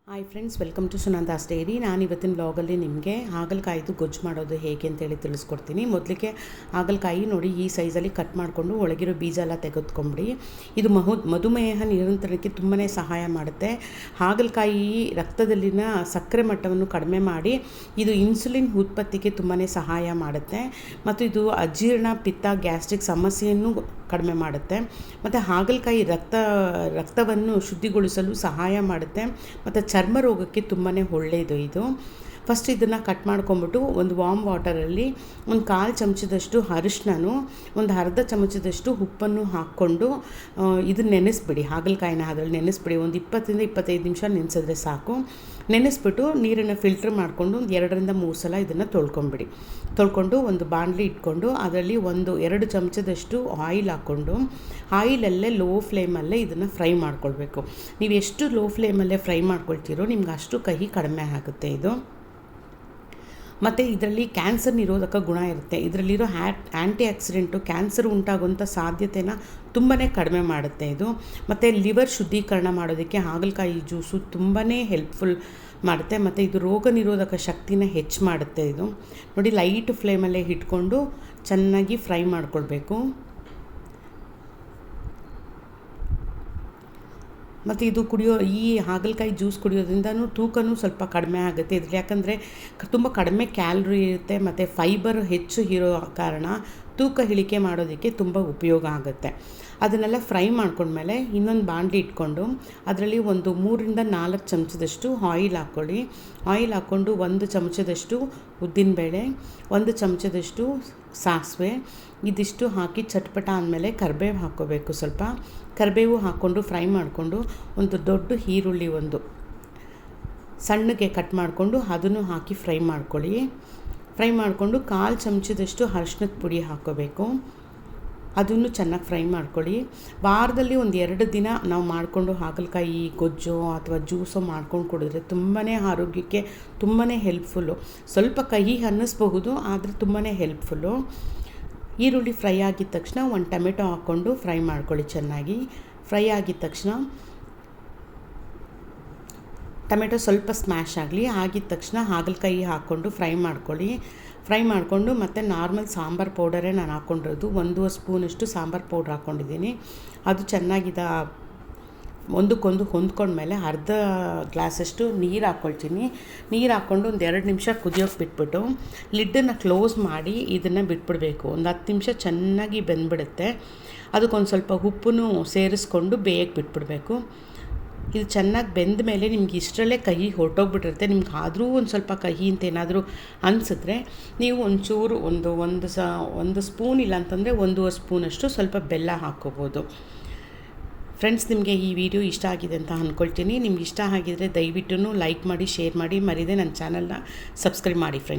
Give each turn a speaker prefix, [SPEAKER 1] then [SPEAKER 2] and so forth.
[SPEAKER 1] Hi friends, welcome to Sunanda's diary. ನಾನು ಇವತ್ತಿನ ಬ್ಲಾಗಲ್ಲಿ ನಿಮಗೆ ಹಾಗಲಕಾಯಿದು ಗೊಜ್ಜು ಮಾಡೋದು ಹೇಗೆ ಅಂತೇಳಿ ತಿಳಿಸ್ಕೊಡ್ತೀನಿ. ಮೊದಲಿಗೆ ಹಾಗಲಕಾಯಿ ನೋಡಿ ಈ ಸೈಜಲ್ಲಿ ಕಟ್ ಮಾಡಿಕೊಂಡು ಒಳಗಿರೋ ಬೀಜ ಎಲ್ಲ ತೆಗೆದುಕೊಂಬಿಡಿ. ಇದು ಮಧುಮೇಹ ನಿಯಂತ್ರಣಕ್ಕೆ ತುಂಬಾ ಸಹಾಯ ಮಾಡುತ್ತೆ. ಹಾಗಲಕಾಯಿ ರಕ್ತದಲ್ಲಿನ ಸಕ್ಕರೆ ಮಟ್ಟವನ್ನು ಕಡಿಮೆ ಮಾಡಿ ಇದು ಇನ್ಸುಲಿನ್ ಉತ್ಪತ್ತಿಗೆ ತುಂಬಾ ಸಹಾಯ ಮಾಡುತ್ತೆ ಮತ್ತು ಇದು ಅಜೀರ್ಣ, ಪಿತ್ತ, ಗ್ಯಾಸ್ಟ್ರಿಕ್ ಸಮಸ್ಯೆಯನ್ನು ಕಡಿಮೆ ಮಾಡುತ್ತೆ ಮತ್ತು ಹಾಗಲಕಾಯಿ ರಕ್ತವನ್ನು ಶುದ್ಧಿಗೊಳಿಸಲು ಸಹಾಯ ಮಾಡುತ್ತೆ ಮತ್ತು ಚರ್ಮ ರೋಗಕ್ಕೆ ತುಂಬಾ ಒಳ್ಳೆಯದು. ಇದು ಫಸ್ಟ್ ಇದನ್ನು ಕಟ್ ಮಾಡ್ಕೊಂಬಿಟ್ಟು ಒಂದು ವಾಮ್ ವಾಟರಲ್ಲಿ ಒಂದು 1/4 ಚಮಚದಷ್ಟು ಅರಿಶಿನನು, ಒಂದು ಅರ್ಧ ಚಮಚದಷ್ಟು ಉಪ್ಪನ್ನು ಹಾಕ್ಕೊಂಡು ಇದನ್ನು ನೆನೆಸ್ಬಿಡಿ. ಹಾಗಲಕಾಯಿನ ಅದರಲ್ಲಿ ನೆನೆಸ್ಬಿಡಿ. ಒಂದು 20-25 ನಿಮಿಷ ನೆನೆಸಿದ್ರೆ ಸಾಕು. ನೆನೆಸ್ಬಿಟ್ಟು ನೀರನ್ನು ಫಿಲ್ಟ್ರ್ ಮಾಡಿಕೊಂಡು 2-3 ಸಲ ಇದನ್ನು ತೊಳ್ಕೊಂಡು ಒಂದು ಬಾಣಲಿ ಇಟ್ಕೊಂಡು ಅದರಲ್ಲಿ 1-2 ಚಮಚದಷ್ಟು ಆಯಿಲ್ ಹಾಕ್ಕೊಂಡು ಆಯಿಲಲ್ಲೇ ಲೋ ಫ್ಲೇಮಲ್ಲೇ ಇದನ್ನು ಫ್ರೈ ಮಾಡ್ಕೊಳ್ಬೇಕು. ನೀವು ಎಷ್ಟು ಲೋ ಫ್ಲೇಮಲ್ಲೇ ಫ್ರೈ ಮಾಡ್ಕೊಳ್ತೀರೋ ನಿಮ್ಗೆ ಅಷ್ಟು ಕಹಿ ಕಡಿಮೆ ಆಗುತ್ತೆ ಇದು. ಮತ್ತು ಇದರಲ್ಲಿ ಕ್ಯಾನ್ಸರ್ ನಿರೋಧಕ ಗುಣ ಇರುತ್ತೆ. ಇದರಲ್ಲಿರೋ ಆ್ಯಂಟಿ ಆಕ್ಸಿಡೆಂಟು ಕ್ಯಾನ್ಸರ್ ಉಂಟಾಗುವಂಥ ಸಾಧ್ಯತೆನ ತುಂಬಾ ಕಡಿಮೆ ಮಾಡುತ್ತೆ ಇದು. ಮತ್ತು ಲಿವರ್ ಶುದ್ಧೀಕರಣ ಮಾಡೋದಕ್ಕೆ ಹಾಗಲಕಾಯಿ ಜ್ಯೂಸು ತುಂಬಾ ಹೆಲ್ಪ್ಫುಲ್ ಮಾಡುತ್ತೆ ಮತ್ತು ಇದು ರೋಗ ನಿರೋಧಕ ಶಕ್ತಿನ ಹೆಚ್ಚು ಮಾಡುತ್ತೆ. ಇದು ನೋಡಿ, ಲೈಟ್ ಫ್ಲೇಮಲ್ಲೇ ಇಟ್ಕೊಂಡು ಚೆನ್ನಾಗಿ ಫ್ರೈ ಮಾಡ್ಕೊಳ್ಬೇಕು. ಮತ್ತು ಇದು ಈ ಹಾಗಲಕಾಯಿ ಜ್ಯೂಸ್ ಕುಡಿಯೋದ್ರಿಂದನೂ ತೂಕನೂ ಸ್ವಲ್ಪ ಕಡಿಮೆ ಆಗುತ್ತೆ ಇದರಲ್ಲಿ. ಯಾಕಂದರೆ ತುಂಬ ಕಡಿಮೆ ಕ್ಯಾಲರಿ ಇರುತ್ತೆ ಮತ್ತು ಫೈಬರ್ ಹೆಚ್ಚು ಇರೋ ಕಾರಣ ತೂಕ ಇಳಿಕೆ ಮಾಡೋದಕ್ಕೆ ತುಂಬ ಉಪಯೋಗ ಆಗುತ್ತೆ. ಅದನ್ನೆಲ್ಲ ಫ್ರೈ ಮಾಡ್ಕೊಂಡ್ಮೇಲೆ ಇನ್ನೊಂದು ಬಾಣಲಿ ಇಟ್ಕೊಂಡು ಅದರಲ್ಲಿ ಒಂದು 3-4 ಚಮಚದಷ್ಟು ಆಯಿಲ್ ಹಾಕ್ಕೊಳ್ಳಿ. ಆಯಿಲ್ ಹಾಕ್ಕೊಂಡು 1 ಚಮಚದಷ್ಟು ಉದ್ದಿನಬೇಳೆ, 1 ಚಮಚದಷ್ಟು ಸಾಸಿವೆ, ಇದಿಷ್ಟು ಹಾಕಿ ಚಟ್ಪಟ ಆದಮೇಲೆ ಕರಿಬೇವು ಹಾಕ್ಕೋಬೇಕು. ಸ್ವಲ್ಪ ಕರಿಬೇವು ಹಾಕ್ಕೊಂಡು ಫ್ರೈ ಮಾಡಿಕೊಂಡು ಒಂದು ದೊಡ್ಡ ಈರುಳ್ಳಿ ಸಣ್ಣಗೆ ಕಟ್ ಮಾಡಿಕೊಂಡು ಅದನ್ನು ಹಾಕಿ ಫ್ರೈ ಮಾಡ್ಕೊಳ್ಳಿ. ಫ್ರೈ ಮಾಡಿಕೊಂಡು 1/4 ಚಮಚದಷ್ಟು ಅರಿಶಿನದ ಪುಡಿ ಹಾಕ್ಕೋಬೇಕು. ಅದನ್ನು ಚೆನ್ನಾಗಿ ಫ್ರೈ ಮಾಡ್ಕೊಳ್ಳಿ. ವಾರದಲ್ಲಿ 1-2 ದಿನ ನಾವು ಮಾಡಿಕೊಂಡು ಹಾಗಲಕಾಯಿ ಗೊಜ್ಜೋ ಅಥವಾ ಜ್ಯೂಸೋ ಮಾಡ್ಕೊಂಡು ಕುಡಿದ್ರೆ ತುಂಬಾ ಆರೋಗ್ಯಕ್ಕೆ ತುಂಬಾ ಹೆಲ್ಪ್ಫುಲ್ಲು. ಸ್ವಲ್ಪ ಕಹಿ ಅನ್ನಿಸ್ಬಹುದು, ಆದರೆ ತುಂಬಾ ಹೆಲ್ಪ್ಫುಲ್ಲು. ಈರುಳ್ಳಿ ಫ್ರೈ ಆಗಿದ ತಕ್ಷಣ 1 ಟೊಮೆಟೊ ಹಾಕ್ಕೊಂಡು ಫ್ರೈ ಮಾಡ್ಕೊಳ್ಳಿ. ಚೆನ್ನಾಗಿ ಫ್ರೈ ಆಗಿದ ತಕ್ಷಣ ಟೊಮೆಟೊ ಸ್ವಲ್ಪ ಸ್ಮ್ಯಾಶ್ ಆಗಿದ ತಕ್ಷಣ ಹಾಗಲಕಾಯಿ ಹಾಕ್ಕೊಂಡು ಫ್ರೈ ಮಾಡ್ಕೊಳ್ಳಿ. ಫ್ರೈ ಮಾಡಿಕೊಂಡು ಮತ್ತು ನಾರ್ಮಲ್ ಸಾಂಬಾರು ಪೌಡರೇ ನಾನು ಹಾಕ್ಕೊಂಡಿರೋದು 1 ಸ್ಪೂನಷ್ಟು ಸಾಂಬಾರು ಪೌಡ್ರ್ ಹಾಕ್ಕೊಂಡಿದ್ದೀನಿ. ಅದು ಚೆನ್ನಾಗಿದ ಒಂದಕ್ಕೊಂದು ಹೊಂದ್ಕೊಂಡ್ಮೇಲೆ ಅರ್ಧ ಗ್ಲಾಸಷ್ಟು ನೀರು ಹಾಕ್ಕೊಳ್ತೀನಿ. ನೀರು ಹಾಕ್ಕೊಂಡು 2 ನಿಮಿಷ ಕುದಿಯೋಕೆ ಬಿಟ್ಬಿಟ್ಟು ಲಿಡ್ಡನ್ನು ಕ್ಲೋಸ್ ಮಾಡಿ ಇದನ್ನು ಬಿಟ್ಬಿಡಬೇಕು. 10 ನಿಮಿಷ ಚೆನ್ನಾಗಿ ಬೆಂದ್ಬಿಡುತ್ತೆ. ಅದಕ್ಕೊಂದು ಸ್ವಲ್ಪ ಉಪ್ಪನ್ನು ಸೇರಿಸ್ಕೊಂಡು ಬೇಯಕ್ಕೆ ಬಿಟ್ಬಿಡಬೇಕು. ಇದು ಚೆನ್ನಾಗಿ ಬೆಂದ ಮೇಲೆ ನಿಮ್ಗೆ ಇಷ್ಟರಲ್ಲೇ ಕಹಿ ಹೊರಟೋಗ್ಬಿಟ್ಟಿರುತ್ತೆ. ನಿಮ್ಗೆ ಆದರೂ ಒಂದು ಸ್ವಲ್ಪ ಕಹಿ ಅಂತ ಏನಾದರೂ ಅನಿಸಿದ್ರೆ ನೀವು ಒಂಚೂರು ಒಂದು ಸ್ಪೂನ್, ಇಲ್ಲ ಅಂತಂದರೆ 1 ಸ್ಪೂನಷ್ಟು ಸ್ವಲ್ಪ ಬೆಲ್ಲ ಹಾಕ್ಕೋಬೋದು. ಫ್ರೆಂಡ್ಸ್, ನಿಮಗೆ ಈ ವಿಡಿಯೋ ಇಷ್ಟ ಆಗಿದೆ ಅಂತ ಅಂದ್ಕೊಳ್ತೀನಿ. ನಿಮ್ಗೆ ಇಷ್ಟ ಆಗಿದರೆ ದಯವಿಟ್ಟು ಲೈಕ್ ಮಾಡಿ, ಶೇರ್ ಮಾಡಿ, ಮರೀದೆ ನನ್ನ ಚಾನಲ್ನ ಸಬ್ಸ್ಕ್ರೈಬ್ ಮಾಡಿ ಫ್ರೆಂಡ್ಸ್.